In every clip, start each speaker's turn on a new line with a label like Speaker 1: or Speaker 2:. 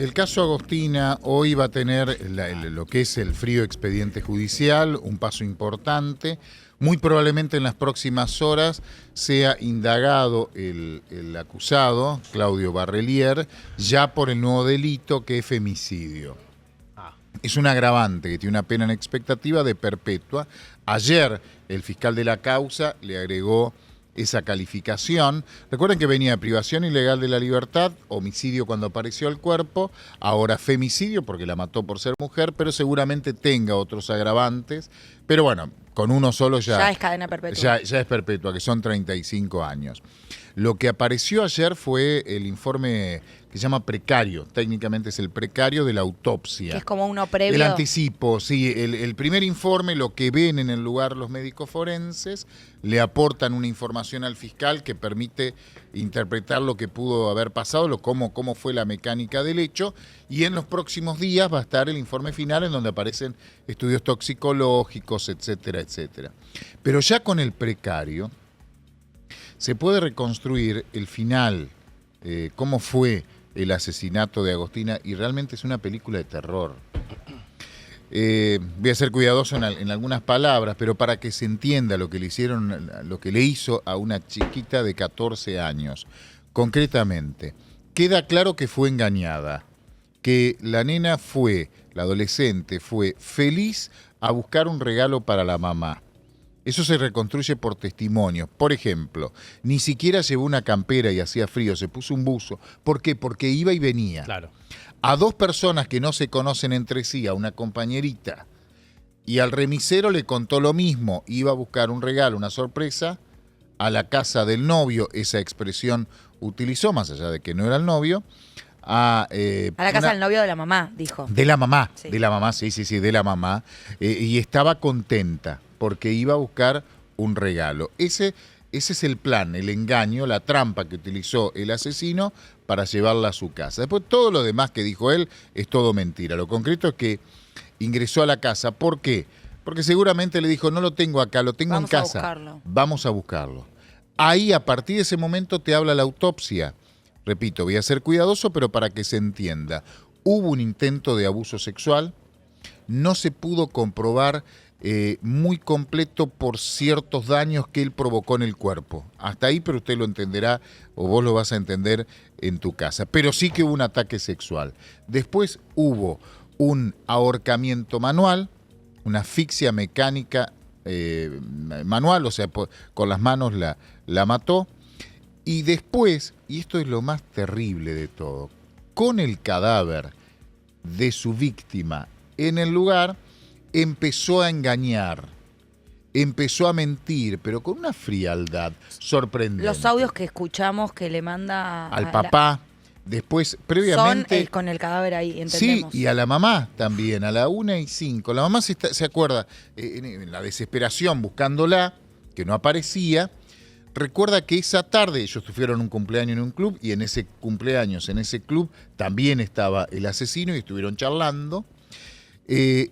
Speaker 1: el caso Agostina hoy va a tener lo que es el frío expediente judicial, un paso importante. Muy probablemente en las próximas horas sea indagado el acusado, Claudio Barrelier, ya por el nuevo delito que es femicidio. Es un agravante que tiene una pena en expectativa de perpetua. Ayer el fiscal de la causa le agregó esa calificación. Recuerden que venía privación ilegal de la libertad, homicidio cuando apareció el cuerpo, ahora femicidio porque la mató por ser mujer, pero seguramente tenga otros agravantes. Pero bueno, con uno solo ya
Speaker 2: es cadena perpetua.
Speaker 1: Ya es perpetua, que son 35 años. Lo que apareció ayer fue el informe que se llama precario, técnicamente es el precario de la autopsia.
Speaker 2: Que es como uno previo.
Speaker 1: El anticipo, sí, el primer informe, lo que ven en el lugar los médicos forenses, le aportan una información al fiscal que permite interpretar lo que pudo haber pasado, cómo fue la mecánica del hecho, y en los próximos días va a estar el informe final en donde aparecen estudios toxicológicos, etcétera, etcétera. Pero ya con el precario se puede reconstruir el final, cómo fue el asesinato de Agostina, y realmente es una película de terror. Voy a ser cuidadoso en algunas palabras, pero para que se entienda lo que le hizo a una chiquita de 14 años. Concretamente, queda claro que fue engañada, que la adolescente fue feliz a buscar un regalo para la mamá. Eso se reconstruye por testimonios. Por ejemplo, ni siquiera llevó una campera y hacía frío, se puso un buzo. ¿Por qué? Porque iba y venía.
Speaker 3: Claro.
Speaker 1: A dos personas que no se conocen entre sí, a una compañerita, y al remisero le contó lo mismo. Iba a buscar un regalo, una sorpresa, a la casa del novio. Esa expresión utilizó, más allá de que no era el novio. A
Speaker 2: la casa del novio de la mamá, dijo.
Speaker 1: De la mamá,
Speaker 2: sí.
Speaker 1: De la mamá, sí, de la mamá. Y estaba contenta porque iba a buscar un regalo. Ese es el plan, el engaño, la trampa que utilizó el asesino para llevarla a su casa. Después todo lo demás que dijo él es todo mentira. Lo concreto es que ingresó a la casa. ¿Por qué? Porque seguramente le dijo, no lo tengo acá, lo tengo en casa. Vamos a buscarlo. Ahí, a partir de ese momento, te habla la autopsia. Repito, voy a ser cuidadoso, pero para que se entienda. Hubo un intento de abuso sexual, no se pudo comprobar muy completo por ciertos daños que él provocó en el cuerpo. Hasta ahí, pero usted lo entenderá o vos lo vas a entender en tu casa. Pero sí que hubo un ataque sexual. Después hubo un ahorcamiento manual, una asfixia mecánica manual, o sea, con las manos la mató. Y después, y esto es lo más terrible de todo, con el cadáver de su víctima en el lugar, empezó a engañar, empezó a mentir, pero con una frialdad sorprendente.
Speaker 2: Los audios que escuchamos que le manda
Speaker 1: al papá, después, previamente...
Speaker 2: Son con el cadáver ahí, entendemos.
Speaker 1: Sí, y a la mamá también, a la 1:05. La mamá se acuerda, en la desesperación, buscándola, que no aparecía. Recuerda que esa tarde ellos tuvieron un cumpleaños en un club y en ese cumpleaños, en ese club, también estaba el asesino y estuvieron charlando.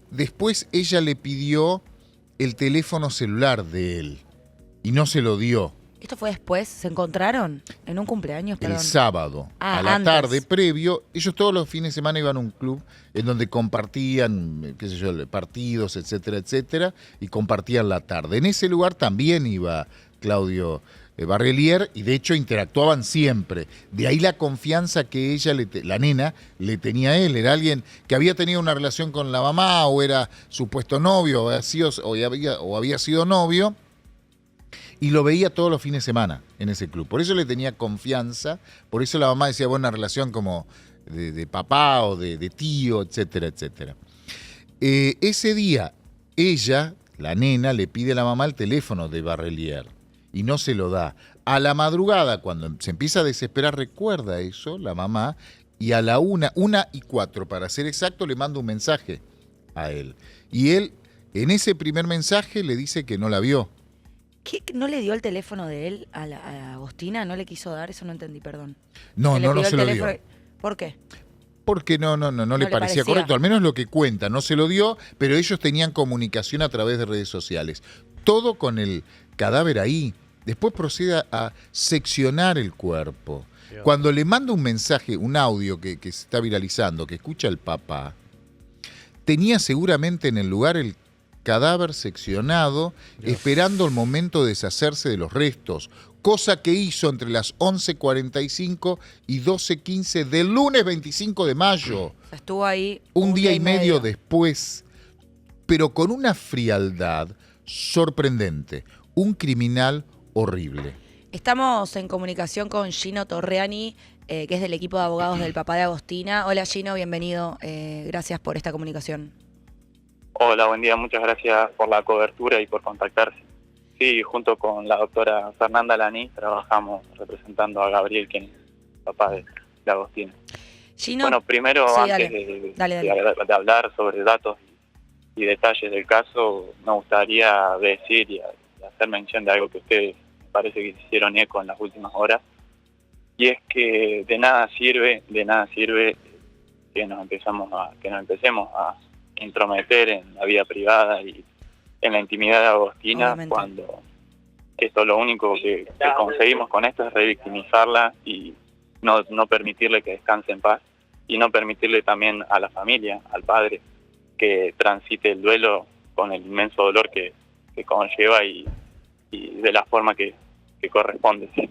Speaker 1: Después ella le pidió el teléfono celular de él y no se lo dio.
Speaker 2: ¿Esto fue después? ¿Se encontraron en un cumpleaños? Perdón.
Speaker 1: El sábado, a la tarde previo. Ellos todos los fines de semana iban a un club en donde compartían, qué sé yo, partidos, etcétera, etcétera, y compartían la tarde. En ese lugar también iba Claudio Barrelier y de hecho interactuaban siempre. De ahí la confianza que ella, la nena, le tenía a él. Era alguien que había tenido una relación con la mamá o era supuesto novio o había sido novio y lo veía todos los fines de semana en ese club. Por eso le tenía confianza, por eso la mamá decía, buena relación como de papá o de tío, etcétera, etcétera. Ese día ella, la nena, le pide a la mamá el teléfono de Barrelier y no se lo da. A la madrugada, cuando se empieza a desesperar, recuerda eso, la mamá, y a la 1:04, para ser exacto, le manda un mensaje a él. Y él, en ese primer mensaje, le dice que no la vio.
Speaker 2: ¿Qué? ¿No le dio el teléfono de él a Agostina? ¿No le quiso dar? Eso no entendí, perdón.
Speaker 1: No se lo dio.
Speaker 2: ¿Por qué?
Speaker 1: Porque no le parecía correcto, al menos lo que cuenta, no se lo dio, pero ellos tenían comunicación a través de redes sociales. Todo con el cadáver ahí. Después procede a seccionar el cuerpo.
Speaker 3: Dios.
Speaker 1: Cuando le manda un mensaje, un audio que se está viralizando, que escucha el papá, tenía seguramente en el lugar el cadáver seccionado,
Speaker 3: Dios.
Speaker 1: esperando el momento de deshacerse de los restos, cosa que hizo entre las 11:45 y 12:15 del lunes 25 de mayo,
Speaker 2: O sea, estuvo ahí
Speaker 1: un día y medio después, pero con una frialdad sorprendente, un criminal horrible.
Speaker 2: Estamos en comunicación con Gino Torreani, que es del equipo de abogados del papá de Agostina. Hola Gino, bienvenido. Gracias por esta comunicación.
Speaker 4: Hola, buen día. Muchas gracias por la cobertura y por contactarse. Sí, junto con la doctora Fernanda Lani trabajamos representando a Gabriel, quien es el papá de Agostina.
Speaker 2: Gino,
Speaker 4: Bueno, primero,
Speaker 2: sí,
Speaker 4: antes
Speaker 2: dale.
Speaker 4: de hablar sobre datos y detalles del caso, me gustaría decir y hacer mención de algo que ustedes parece que hicieron eco en las últimas horas, y es que de nada sirve que nos empecemos a intrometer en la vida privada y en la intimidad de Agostina. Obviamente, cuando esto lo único que conseguimos con esto es revictimizarla y no permitirle que descanse en paz, y no permitirle también a la familia, al padre, que transite el duelo con el inmenso dolor que conlleva y de la forma que corresponde. ¿Sí?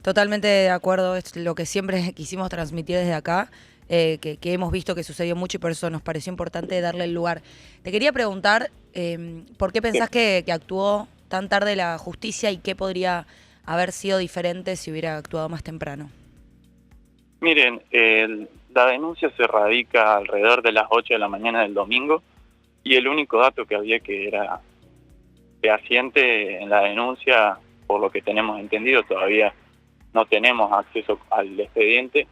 Speaker 2: Totalmente de acuerdo, es lo que siempre quisimos transmitir desde acá, que hemos visto que sucedió mucho y por eso nos pareció importante darle el lugar. Te quería preguntar, ¿por qué pensás que actuó tan tarde la justicia y qué podría haber sido diferente si hubiera actuado más temprano?
Speaker 4: Miren, la denuncia se radica alrededor de las 8 de la mañana del domingo, y el único dato que había que era fehaciente en la denuncia, por lo que tenemos entendido, todavía no tenemos acceso al expediente,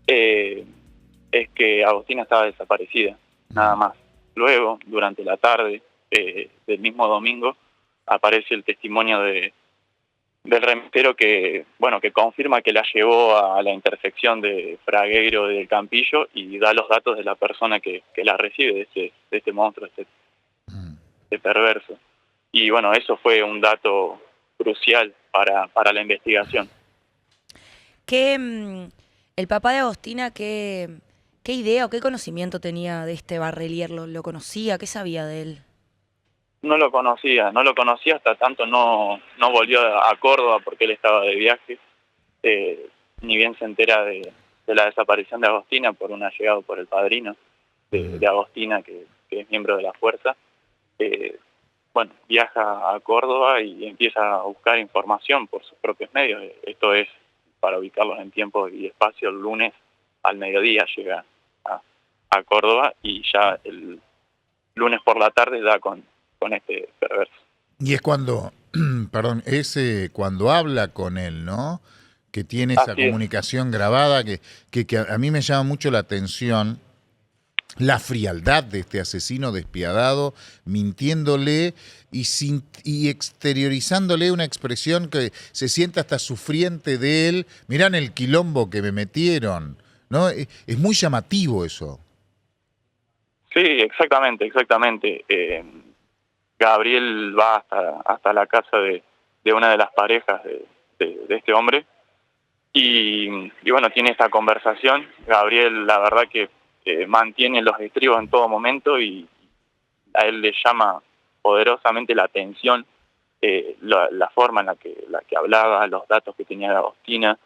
Speaker 4: es que Agostina estaba desaparecida, nada más. Luego, durante la tarde del mismo domingo, aparece el testimonio del remitero que confirma que la llevó a la intersección de Fragueiro y del Campillo, y da los datos de la persona que la recibe, de este monstruo, este perverso. Y bueno, eso fue un dato crucial para la investigación.
Speaker 2: El papá de Agostina, ¿qué idea o qué conocimiento tenía de este Barrelier? ¿Lo conocía? ¿Qué sabía de él?
Speaker 4: No lo conocía hasta tanto no volvió a Córdoba, porque él estaba de viaje. Ni bien se entera de la desaparición de Agostina por un allegado, por el padrino de Agostina, que es miembro de la fuerza. Viaja a Córdoba y empieza a buscar información por sus propios medios. Esto es, para ubicarlos en tiempo y espacio, el lunes al mediodía llega a Córdoba, y ya el lunes por la tarde da con este perverso.
Speaker 1: Y es cuando, cuando habla con él, ¿no? Que tiene esa comunicación grabada, que a mí me llama mucho la atención la frialdad de este asesino despiadado, mintiéndole y exteriorizándole una expresión que se sienta hasta sufriente de él. Mirá en el quilombo que me metieron, ¿no? Es muy llamativo eso.
Speaker 4: Sí, exactamente. Gabriel va hasta la casa de una de las parejas de este hombre y bueno, tiene esta conversación. Gabriel, la verdad que mantiene los estribos en todo momento, y a él le llama poderosamente la atención la forma en la que hablaba, los datos que tenía de Agostina.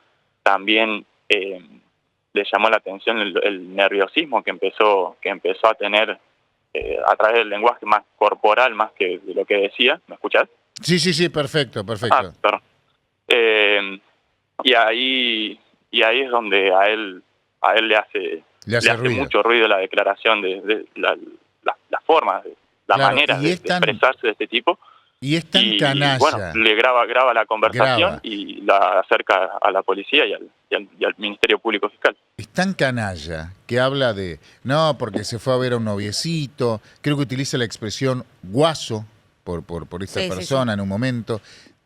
Speaker 4: También le llamó la atención el nerviosismo que empezó a tener a través del lenguaje más corporal, más que de lo que decía. ¿Me escuchás?
Speaker 1: Sí, perfecto.
Speaker 4: Perdón. Y ahí es donde a él le hace mucho ruido la declaración de la forma, la manera de expresarse de este tipo.
Speaker 1: Y es tan canalla.
Speaker 4: Bueno, le graba la conversación y la acerca a la policía y al Ministerio Público Fiscal.
Speaker 1: Es tan canalla que habla de, no, porque se fue a ver a un noviecito, creo que utiliza la expresión guaso por esta persona en un momento,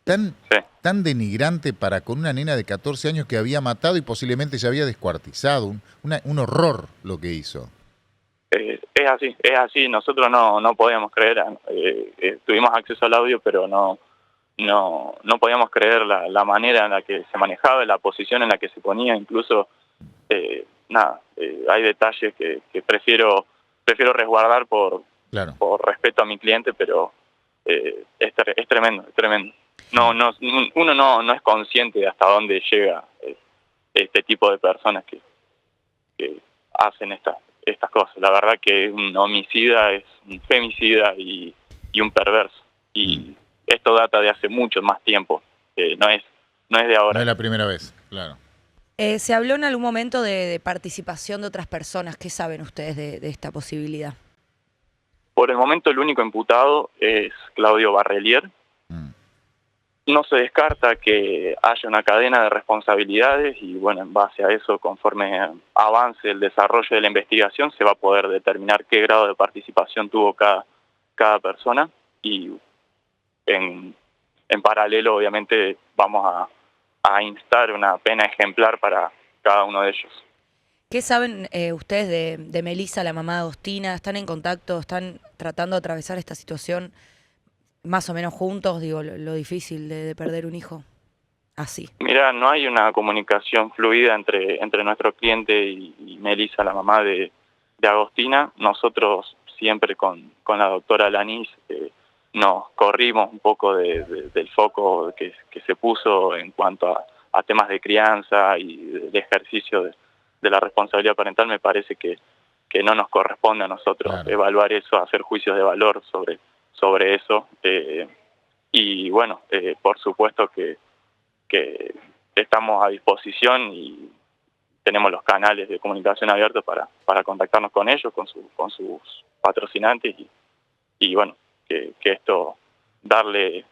Speaker 1: tan denigrante para con una nena de 14 años que había matado y posiblemente ya había descuartizado, un horror lo que hizo.
Speaker 4: Es así, nosotros no podíamos creer, tuvimos acceso al audio, pero no no podíamos creer la manera en la que se manejaba, la posición en la que se ponía, incluso hay detalles que prefiero resguardar
Speaker 1: Claro.
Speaker 4: por respeto a mi cliente, pero es tremendo, es tremendo. Uno no es consciente de hasta dónde llega este tipo de personas que hacen estas cosas. La verdad que un homicida es un femicida y un perverso. Y esto data de hace mucho más tiempo, no es de
Speaker 1: No
Speaker 4: ahora.
Speaker 1: es la primera vez, claro.
Speaker 2: ¿Se habló en algún momento de participación de otras personas? ¿Qué saben ustedes de esta posibilidad?
Speaker 4: Por el momento el único imputado es Claudio Barrelier.
Speaker 1: Mm.
Speaker 4: No se descarta que haya una cadena de responsabilidades y bueno, en base a eso, conforme avance el desarrollo de la investigación, se va a poder determinar qué grado de participación tuvo cada persona y en paralelo obviamente vamos a instar una pena ejemplar para cada uno de ellos.
Speaker 2: ¿Qué saben ustedes de Melissa, la mamá de Agostina? ¿Están en contacto? ¿Están tratando de atravesar esta situación más o menos juntos? Digo, lo difícil de perder un hijo así.
Speaker 4: Mira, no hay una comunicación fluida entre nuestro cliente y Melissa, la mamá de Agostina. Nosotros siempre con la doctora Lanís nos corrimos un poco del foco que se puso en cuanto a temas de crianza y del ejercicio de la responsabilidad parental. Me parece que no nos corresponde a nosotros evaluar eso, hacer juicios de valor sobre eso. Y bueno, por supuesto que estamos a disposición y tenemos los canales de comunicación abiertos para contactarnos con ellos, con sus patrocinantes y bueno, que esto darle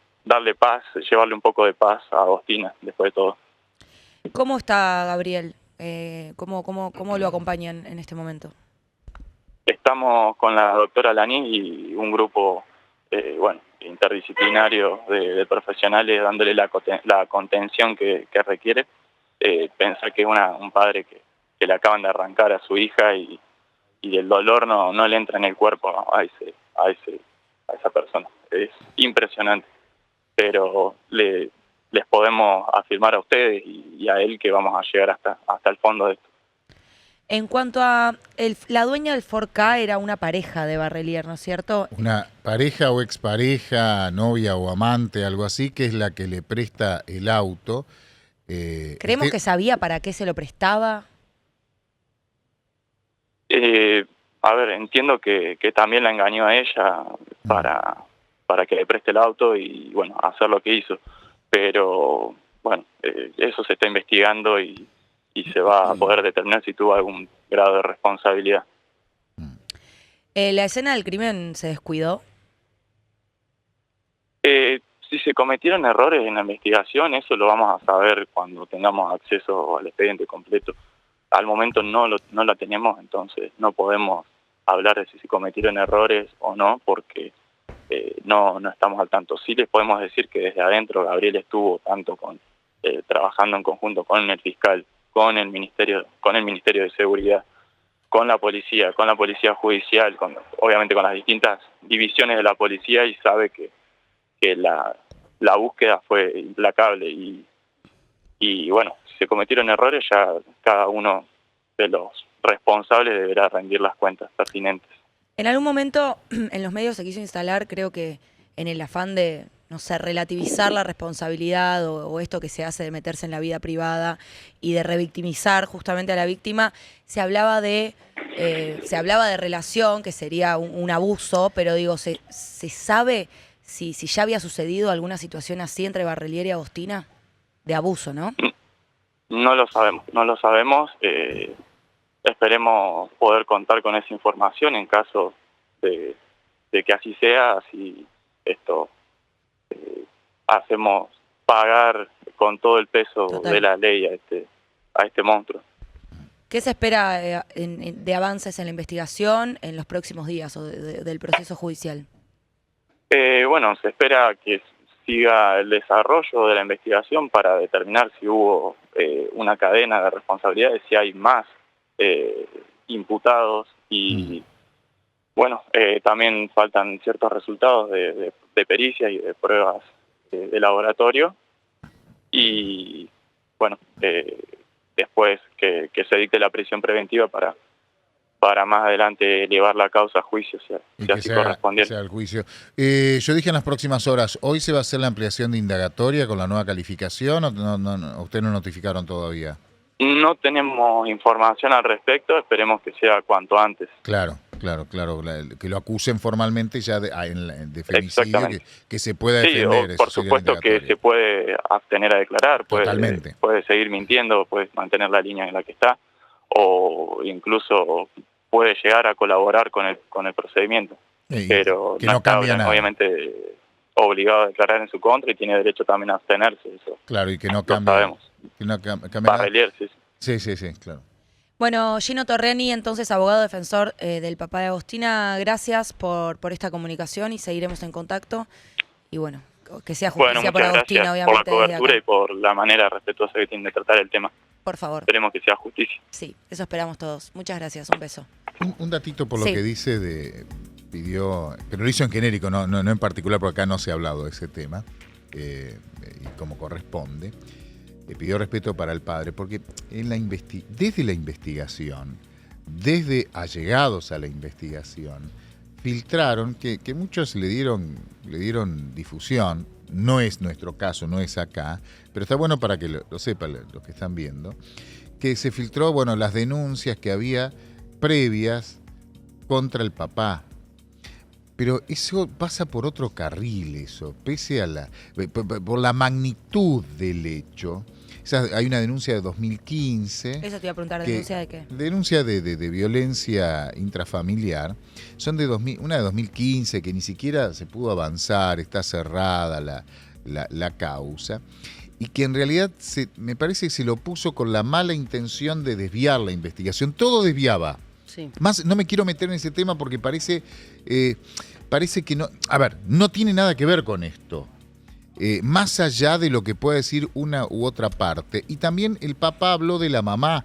Speaker 4: paz, llevarle un poco de paz a Agostina después de todo.
Speaker 2: ¿Cómo está Gabriel? ¿Cómo lo acompañan en este momento?
Speaker 4: Estamos con la doctora Lanís y un grupo interdisciplinario de profesionales dándole la contención que requiere. Pensar que es un padre que le acaban de arrancar a su hija y el dolor no le entra en el cuerpo a esa persona. Es impresionante, pero les podemos afirmar a ustedes y a él que vamos a llegar hasta el fondo de esto.
Speaker 2: En cuanto a la dueña del 4K era una pareja de Barrelier, ¿no es cierto?
Speaker 1: Una pareja o expareja, novia o amante, algo así, que es la que le presta el auto.
Speaker 2: ¿Creemos que sabía para qué se lo prestaba?
Speaker 4: A ver, entiendo que también la engañó a ella para que le preste el auto y bueno, hacer lo que hizo. Pero bueno, eso se está investigando y se va a poder determinar si tuvo algún grado de responsabilidad.
Speaker 2: ¿La escena del crimen se descuidó?
Speaker 4: Si se cometieron errores en la investigación, eso lo vamos a saber cuando tengamos acceso al expediente completo. Al momento no la tenemos, entonces no podemos hablar de si se cometieron errores o no, porque no estamos al tanto. Sí les podemos decir que desde adentro Gabriel estuvo tanto trabajando en conjunto con el fiscal, con el Ministerio de Seguridad, con la policía judicial, obviamente con las distintas divisiones de la policía, y sabe que la búsqueda fue implacable y bueno, si se cometieron errores ya cada uno de los responsables deberá rendir las cuentas pertinentes.
Speaker 2: En algún momento en los medios se quiso instalar, creo que en el afán de, no sé, relativizar la responsabilidad o esto que se hace de meterse en la vida privada y de revictimizar justamente a la víctima, se hablaba de relación, que sería un abuso, pero digo, ¿se sabe si ya había sucedido alguna situación así entre Barrelier y Agostina? De abuso, ¿no?
Speaker 4: No lo sabemos. Esperemos poder contar con esa información en caso de que así sea, así esto hacemos pagar con todo el peso de la ley a este monstruo.
Speaker 2: ¿Qué se espera de avances en la investigación en los próximos días o del proceso judicial?
Speaker 4: Bueno, se espera que siga el desarrollo de la investigación para determinar si hubo una cadena de responsabilidades, si hay más imputados y bueno, también faltan ciertos resultados de pericia y de pruebas de laboratorio y, bueno, después que se dicte la prisión preventiva para más adelante llevar la causa a juicio,
Speaker 1: Y
Speaker 4: si
Speaker 1: que
Speaker 4: así
Speaker 1: sea
Speaker 4: correspondiera.
Speaker 1: el juicio. Yo dije en las próximas horas, ¿hoy se va a hacer la ampliación de indagatoria con la nueva calificación o no, ustedes no notificaron todavía?
Speaker 4: No tenemos información al respecto, esperemos que sea cuanto antes.
Speaker 1: Claro, que lo acusen formalmente ya de femicidio, que se pueda
Speaker 4: Sí,
Speaker 1: defender.
Speaker 4: o por supuesto que se puede abstener a declarar,
Speaker 1: Totalmente.
Speaker 4: puede seguir mintiendo, puede mantener la línea en la que está, o incluso puede llegar a colaborar con el procedimiento. Pero
Speaker 1: que no cambia nada.
Speaker 4: Obviamente obligado a declarar en su contra y tiene derecho también a abstenerse. Eso
Speaker 1: claro, y que no
Speaker 4: lo
Speaker 1: cambia.
Speaker 4: sabemos.
Speaker 1: Que no cambia nada.
Speaker 4: Barrelier, sí.
Speaker 1: Sí, claro.
Speaker 2: Bueno, Gino Torreni, entonces abogado defensor del papá de Agostina, gracias por esta comunicación y seguiremos en contacto. Y bueno, que sea justicia por Agostina,
Speaker 4: gracias
Speaker 2: obviamente.
Speaker 4: por la cobertura y por la manera respetuosa que tienen de tratar el tema.
Speaker 2: Por favor.
Speaker 4: Esperemos que sea justicia.
Speaker 2: Sí, eso esperamos todos. Muchas gracias, un beso.
Speaker 1: Un datito por lo que dice pidió, pero lo hizo en genérico, no en particular, porque acá no se ha hablado de ese tema, y como corresponde. Pidió respeto para el padre, porque desde la investigación, desde allegados a la investigación, filtraron que muchos le dieron difusión. No es nuestro caso, no es acá, pero está bueno para que lo sepan los que están viendo, que se filtró, bueno, las denuncias que había previas contra el papá. Pero eso pasa por otro carril, eso, pese a por la magnitud del hecho. Hay una denuncia de 2015.
Speaker 2: Eso te iba a preguntar, ¿denuncia de qué?
Speaker 1: Denuncia de violencia intrafamiliar. Son una de 2015 que ni siquiera se pudo avanzar, está cerrada la causa. Y que en realidad me parece que se lo puso con la mala intención de desviar la investigación. Todo desviaba.
Speaker 2: Sí.
Speaker 1: Más, no me quiero meter en ese tema porque parece que no. A ver, no tiene nada que ver con esto. Más allá de lo que pueda decir una u otra parte. Y también el papá habló de la mamá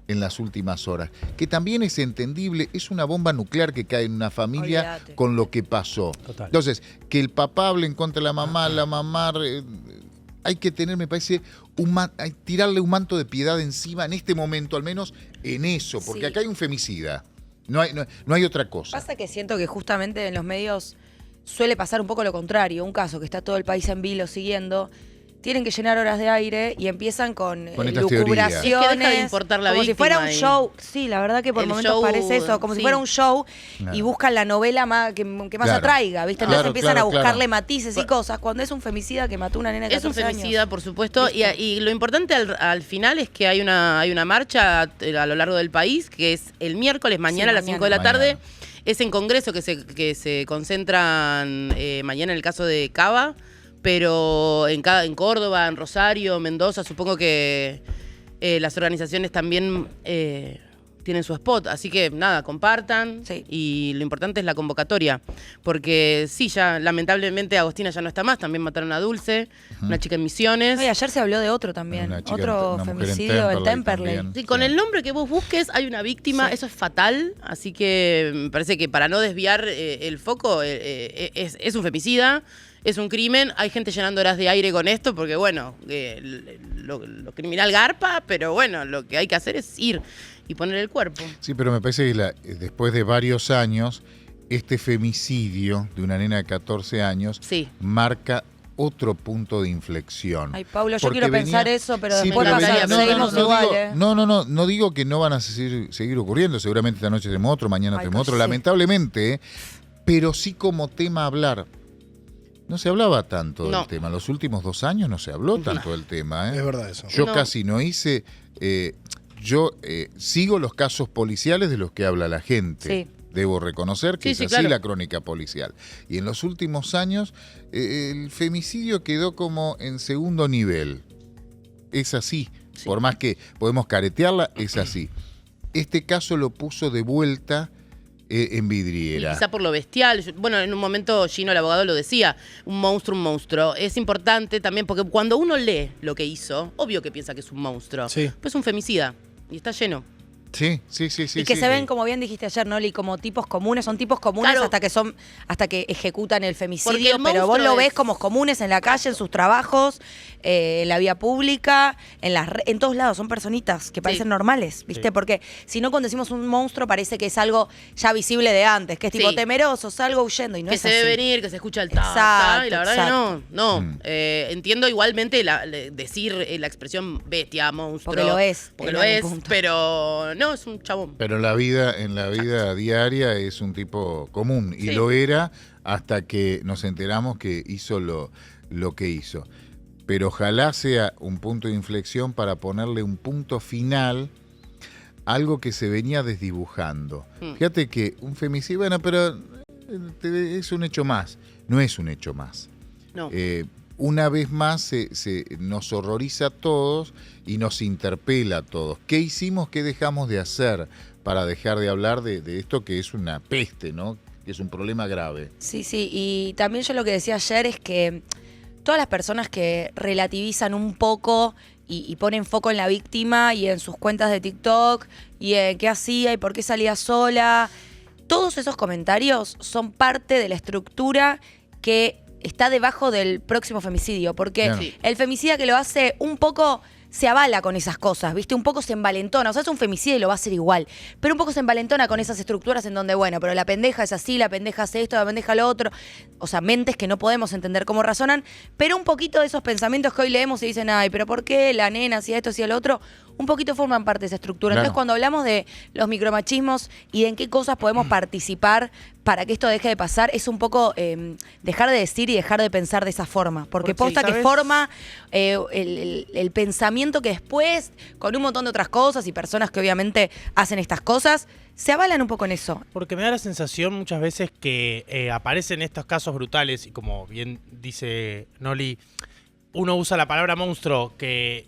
Speaker 1: en las últimas horas, que también es entendible, es una bomba nuclear que cae en una familia. Olvídate. Con lo que pasó.
Speaker 3: Total.
Speaker 1: Entonces, que el papá hable en contra de la mamá, hay que tener, me parece, tirarle un manto de piedad encima en este momento, al menos en eso, porque acá hay un femicida. No hay otra cosa.
Speaker 2: Pasa que siento que justamente en los medios suele pasar un poco lo contrario. Un caso que está todo el país en vilo siguiendo, tienen que llenar horas de aire y empiezan con lucubraciones.
Speaker 5: Es que deja de importar la
Speaker 2: como
Speaker 5: víctima
Speaker 2: si fuera un show. Sí, la verdad que por momentos parece eso. Como si fuera un show y buscan la novela que más atraiga, ¿viste? Entonces empiezan a buscarle matices y cosas cuando es un femicida que mató a una nena de 14 años.
Speaker 5: Es un femicida, por supuesto. Y lo importante al final es que hay una marcha a lo largo del país, que es el miércoles, mañana a las 5 de la tarde. Es en Congreso que se concentran mañana en el caso de Cava, pero en Córdoba, en Rosario, Mendoza, supongo que las organizaciones también tienen su spot. Así que nada, compartan.
Speaker 2: Sí.
Speaker 5: Y lo importante es la convocatoria. Porque sí, ya lamentablemente Agostina ya no está más. También mataron a Dulce, una chica en Misiones.
Speaker 2: Y ayer se habló de otro también. Otro femicidio en Temperley.
Speaker 5: Sí, con el nombre que vos busques hay una víctima. Eso es fatal. Así que me parece que para no desviar el foco, es un femicida. Es un crimen, hay gente llenando horas de aire con esto porque, bueno, lo criminal garpa, pero bueno, lo que hay que hacer es ir y poner el cuerpo.
Speaker 1: Sí, pero me parece que después de varios años, este femicidio de una nena de 14 años marca otro punto de inflexión.
Speaker 2: Ay, Paulo, yo quiero pensar eso, pero después seguimos igual.
Speaker 1: No digo que no van a seguir ocurriendo, seguramente esta noche tenemos otro, mañana tenemos otro, lamentablemente, pero sí como tema hablar. No se hablaba tanto del tema. Los últimos 2 años no se habló tanto del tema.
Speaker 3: Es verdad eso.
Speaker 1: Yo casi no hice... yo sigo los casos policiales de los que habla la gente.
Speaker 2: Sí.
Speaker 1: Debo reconocer que es así la crónica policial. Y en los últimos años el femicidio quedó como en segundo nivel. Es así. Sí. Por más que podemos caretearla, es así. Este caso lo puso de vuelta en vidriera.
Speaker 5: Y quizá por lo bestial. Bueno, en un momento Gino, el abogado, lo decía, un monstruo. Es importante también porque cuando uno lee lo que hizo, obvio que piensa que es un monstruo.
Speaker 3: Sí.
Speaker 5: Pues es un femicida y está lleno.
Speaker 1: Sí.
Speaker 2: Y que se ven, como bien dijiste ayer, Noli, como tipos comunes. Son tipos comunes
Speaker 5: Claro.
Speaker 2: hasta que ejecutan el
Speaker 5: Porque
Speaker 2: femicidio,
Speaker 5: el
Speaker 2: pero vos
Speaker 5: monstruo
Speaker 2: lo ves
Speaker 5: es-
Speaker 2: como comunes en la calle, en sus trabajos, en la vía pública, en todos lados. Son personitas que parecen normales, ¿viste?
Speaker 3: Sí.
Speaker 2: Porque si no, cuando decimos un monstruo, parece que es algo ya visible de antes, que es tipo
Speaker 5: Sí.
Speaker 2: temeroso, salgo huyendo, y no
Speaker 5: que
Speaker 2: es
Speaker 5: se
Speaker 2: así.
Speaker 5: ve venir, que se escucha el ta,
Speaker 2: Exacto,
Speaker 5: ta, y la verdad
Speaker 2: exacto.
Speaker 5: que no.
Speaker 1: Mm.
Speaker 5: Entiendo igualmente decir la expresión bestia, monstruo.
Speaker 2: Porque lo es,
Speaker 5: Porque
Speaker 2: en
Speaker 5: lo
Speaker 2: algún
Speaker 5: es,
Speaker 2: punto.
Speaker 5: pero no, es un chabón.
Speaker 1: Pero en la vida diaria es un tipo común. Y
Speaker 5: Sí.
Speaker 1: lo era hasta que nos enteramos que hizo lo que hizo. Pero ojalá sea un punto de inflexión para ponerle un punto final a algo que se venía desdibujando. Fíjate que un femicidio, bueno, pero es un hecho más. No es un hecho más.
Speaker 5: No.
Speaker 1: Una vez más se nos horroriza a todos y nos interpela a todos. ¿Qué hicimos, qué dejamos de hacer para dejar de hablar de esto que es una peste, ¿no? Que es un problema grave?
Speaker 2: Sí, y también yo lo que decía ayer es que todas las personas que relativizan un poco y ponen foco en la víctima y en sus cuentas de TikTok y en qué hacía y por qué salía sola, todos esos comentarios son parte de la estructura que está debajo del próximo femicidio, porque
Speaker 1: Claro.
Speaker 5: Sí.
Speaker 2: el femicida que lo hace un poco se avala con esas cosas, ¿viste? Un poco se envalentona, o sea, es un femicidio y lo va a hacer igual, pero un poco se envalentona con esas estructuras en donde, bueno, pero la pendeja es así, la pendeja hace esto, la pendeja lo otro, o sea, mentes que no podemos entender cómo razonan, pero un poquito de esos pensamientos que hoy leemos y dicen, ay, pero ¿por qué la nena hacía esto, hacía lo otro? Un poquito forman parte de esa estructura.
Speaker 1: Claro.
Speaker 2: Entonces, cuando hablamos de los micromachismos y de en qué cosas podemos participar para que esto deje de pasar, es un poco dejar de decir y dejar de pensar de esa forma. Porque
Speaker 3: Porque,
Speaker 2: posta que
Speaker 3: ¿sabes?
Speaker 2: forma el pensamiento que después, con un montón de otras cosas y personas que obviamente hacen estas cosas, se avalan un poco en eso.
Speaker 3: Porque me da la sensación muchas veces que aparecen estos casos brutales y como bien dice Noli, uno usa la palabra monstruo que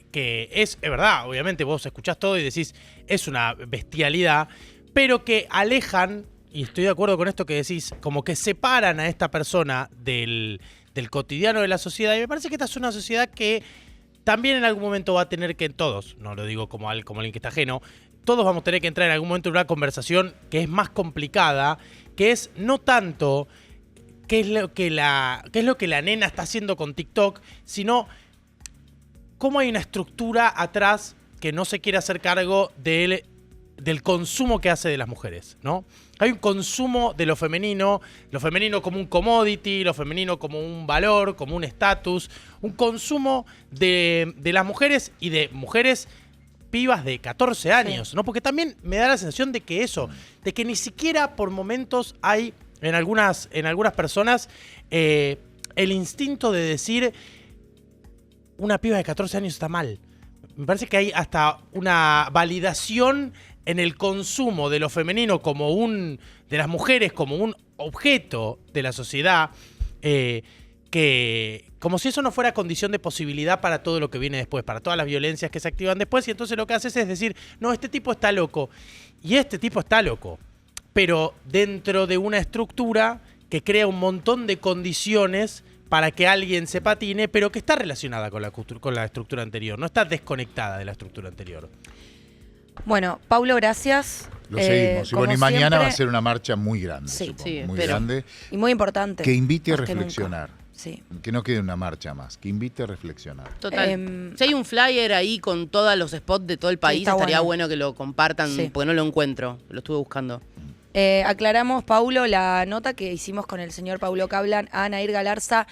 Speaker 3: es verdad, obviamente vos escuchás todo y decís es una bestialidad, pero que alejan, y estoy de acuerdo con esto que decís, como que separan a esta persona del cotidiano de la sociedad, y me parece que esta es una sociedad que también en algún momento va a tener que, todos, no lo digo como alguien que está ajeno, todos vamos a tener que entrar en algún momento en una conversación que es más complicada, que es no tanto qué es lo que la nena está haciendo con TikTok, sino cómo hay una estructura atrás que no se quiere hacer cargo del consumo que hace de las mujeres, ¿no? Hay un consumo de lo femenino como un commodity, lo femenino como un valor, como un estatus, un consumo de las mujeres y de mujeres pibas de 14 años, ¿no? Porque también me da la sensación de que de que ni siquiera por momentos hay en algunas personas el instinto de decir una piba de 14 años está mal. Me parece que hay hasta una validación en el consumo de lo femenino de las mujeres como un objeto de la sociedad, que como si eso no fuera condición de posibilidad para todo lo que viene después, para todas las violencias que se activan después, y entonces lo que haces es decir, no, este tipo está loco, y este tipo está loco, pero dentro de una estructura que crea un montón de condiciones para que alguien se patine, pero que está relacionada con la estructura anterior, no está desconectada de la estructura anterior.
Speaker 2: Bueno, Paulo, gracias.
Speaker 1: Lo seguimos. Y
Speaker 2: como
Speaker 1: bueno, y mañana
Speaker 2: siempre,
Speaker 1: va a ser una marcha muy grande,
Speaker 2: Sí,
Speaker 1: supongo,
Speaker 5: sí,
Speaker 1: muy
Speaker 5: espero.
Speaker 1: grande,
Speaker 2: y muy importante.
Speaker 1: que invite a
Speaker 2: más que nunca.
Speaker 1: reflexionar.
Speaker 2: Sí.
Speaker 1: Que no quede una marcha más, que invite a reflexionar.
Speaker 5: Total. Si hay un flyer ahí con todos los spots de todo el país,
Speaker 2: está
Speaker 5: estaría
Speaker 2: bueno.
Speaker 5: bueno que lo compartan,
Speaker 2: Sí.
Speaker 5: porque no lo encuentro. Lo estuve buscando.
Speaker 2: Aclaramos, Paulo, la nota que hicimos con el señor Paulo Cablan a Nair Galarza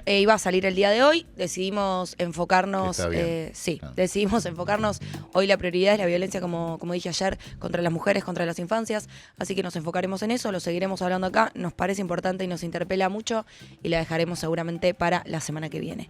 Speaker 2: iba a salir el día de hoy. Decidimos enfocarnos,
Speaker 1: Está bien.
Speaker 2: decidimos enfocarnos. Hoy la prioridad es la violencia, como dije ayer, contra las mujeres, contra las infancias. Así que nos enfocaremos en eso, lo seguiremos hablando acá. Nos parece importante y nos interpela mucho y la dejaremos seguramente para la semana que viene.